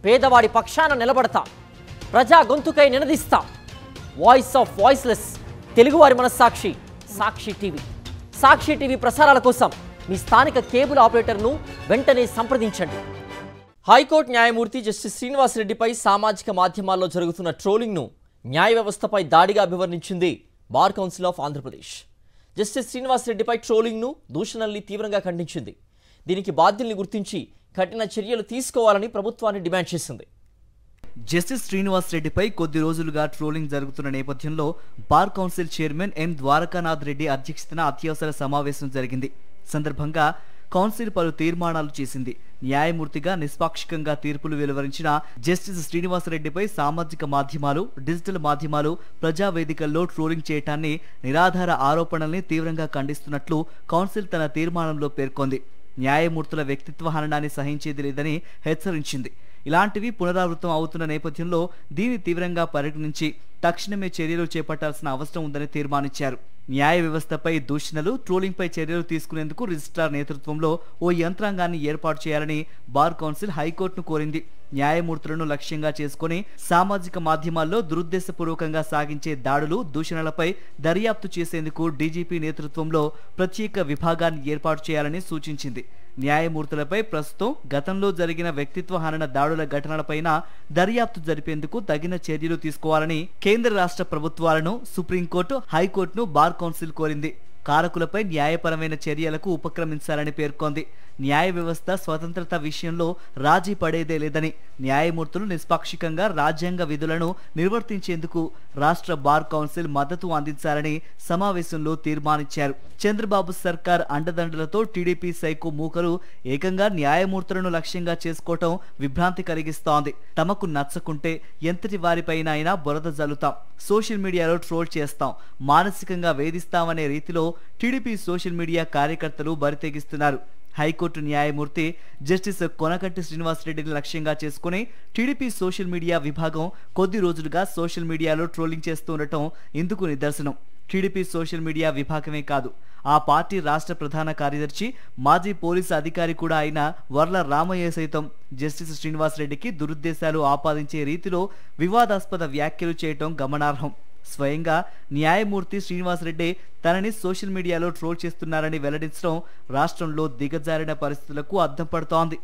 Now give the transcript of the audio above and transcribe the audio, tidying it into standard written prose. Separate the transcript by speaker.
Speaker 1: పేదవాడి పక్షాన నిలబడతాం, ప్రజా గొంతుకై నినదిస్తాం. వాయిస్ ఆఫ్ వాయిస్లెస్, తెలుగువారి మనస్సాక్షి, సాక్షి టీవీ. సాక్షి టీవీ ప్రసారాల కోసం మీ స్థానిక కేబుల్ ఆపరేటర్ను వెంటనే సంప్రదించండి. హైకోర్టు న్యాయమూర్తి జస్టిస్ శ్రీనివాస్ రెడ్డిపై సామాజిక మాధ్యమాల్లో జరుగుతున్న ట్రోలింగ్ను న్యాయ వ్యవస్థపై దాడిగా అభివర్ణించింది bar council of Andhra Pradesh. Justice Srinivas రెడ్డిపై ట్రోలింగ్ను, దూషణల్ని తీవ్రంగా ఖండించింది. దీనికి బాధ్యుల్ని గుర్తించి కఠిన చర్యలు తీసుకోవాలని ప్రభుత్వాన్ని డిమాండ్ చేసింది.
Speaker 2: జస్టిస్ శ్రీనివాస్ రెడ్డిపై కొద్ది రోజులుగా ట్రోలింగ్ జరుగుతున్న నేపథ్యంలో bar council chairman N Dwarakanath Reddy అధ్యక్షతన అత్యవసర సమావేశం జరిగింది. సందర్భంగా కౌన్సిల్ పలు తీర్మానాలు చేసింది. న్యాయమూర్తిగా నిష్పాక్షికంగా తీర్పులు వెలువరించిన జస్టిస్ శ్రీనివాస్ రెడ్డిపై సామాజిక మాధ్యమాలు, డిజిటల్ మాధ్యమాలు, ప్రజావేదికల్లో ట్రోలింగ్ చేయటాన్ని, నిరాధార ఆరోపణల్ని తీవ్రంగా ఖండిస్తున్నట్లు కౌన్సిల్ తన తీర్మానంలో పేర్కొంది. న్యాయమూర్తుల వ్యక్తిత్వ హననాన్ని సహించేది లేదని హెచ్చరించింది. ఇలాంటివి పునరావృతం అవుతున్న నేపథ్యంలో దీన్ని తీవ్రంగా పరిగణించి తక్షణమే చర్యలు చేపట్టాల్సిన అవసరం ఉందని తీర్మానించారు. న్యాయ వ్యవస్థపై దూషణలు, ట్రోలింగ్పై చర్యలు తీసుకునేందుకు రిజిస్ట్రార్ నేతృత్వంలో ఓ యంత్రాంగాన్ని ఏర్పాటు చేయాలని బార్ కౌన్సిల్ హైకోర్టును కోరింది. న్యాయమూర్తులను లక్ష్యంగా చేసుకుని సామాజిక మాధ్యమాల్లో దురుద్దేశపూర్వకంగా సాగించే దాడులు, దూషణలపై దర్యాప్తు చేసేందుకు డీజీపీ నేతృత్వంలో ప్రత్యేక విభాగాన్ని ఏర్పాటు చేయాలని సూచించింది. న్యాయమూర్తులపై ప్రస్తుతం, గతంలో జరిగిన వ్యక్తిత్వ హనన దాడుల ఘటనలపైన దర్యాప్తు జరిపేందుకు తగిన చర్యలు తీసుకోవాలని కేంద్ర రాష్ట్ర ప్రభుత్వాలను, సుప్రీంకోర్టు, హైకోర్టును బార్ కౌన్సిల్ కోరింది. కారకులపై న్యాయపరమైన చర్యలకు ఉపక్రమించాలని పేర్కొంది. న్యాయ వ్యవస్థ స్వతంత్రత విషయంలో రాజీ పడేదే లేదని, న్యాయమూర్తులు నిష్పాక్షికంగా రాజ్యాంగ విధులను నిర్వర్తించేందుకు రాష్ట్ర బార్ కౌన్సిల్ మద్దతు అందించాలని సమావేశంలో తీర్మానించారు. చంద్రబాబు సర్కార్ అండదండలతో టీడీపీ సైకో మూకలు ఏకంగా న్యాయమూర్తులను లక్ష్యంగా చేసుకోవటం విభ్రాంతి కలిగిస్తోంది. తమకు నచ్చకుంటే ఎంతటి వారిపైన అయినా బురద జల్లుతాం, సోషల్ మీడియాలో ట్రోల్ చేస్తాం, మానసికంగా వేధిస్తామనే రీతిలో టీడీపీ సోషల్ మీడియా కార్యకర్తలు బరితెగిస్తున్నారు. హైకోర్టు న్యాయమూర్తి జస్టిస్ కొనకట్టి శ్రీనివాస్ రెడ్డిని లక్ష్యంగా చేసుకుని టీడీపీ సోషల్ మీడియా విభాగం కొద్ది రోజులుగా సోషల్ మీడియాలో ట్రోలింగ్ చేస్తుండటం ఇందుకు నిదర్శనం. టీడీపీ సోషల్ మీడియా విభాగమే కాదు, ఆ పార్టీ రాష్ట్ర ప్రధాన కార్యదర్శి, మాజీ పోలీసు అధికారి కూడా అయిన వర్ల రామయ్య సైతం జస్టిస్ శ్రీనివాస్ రెడ్డికి దురుద్దేశాలు ఆపాదించే రీతిలో వివాదాస్పద వ్యాఖ్యలు చేయటం గమనార్హం. స్వయంగా న్యాయమూర్తి శ్రీనివాస్ రెడ్డి తనని సోషల్ మీడియాలో ట్రోల్ చేస్తున్నారని వెల్లడించడం రాష్ట్రంలో దిగజారిన పరిస్థితులకు అద్దం పడుతోంది.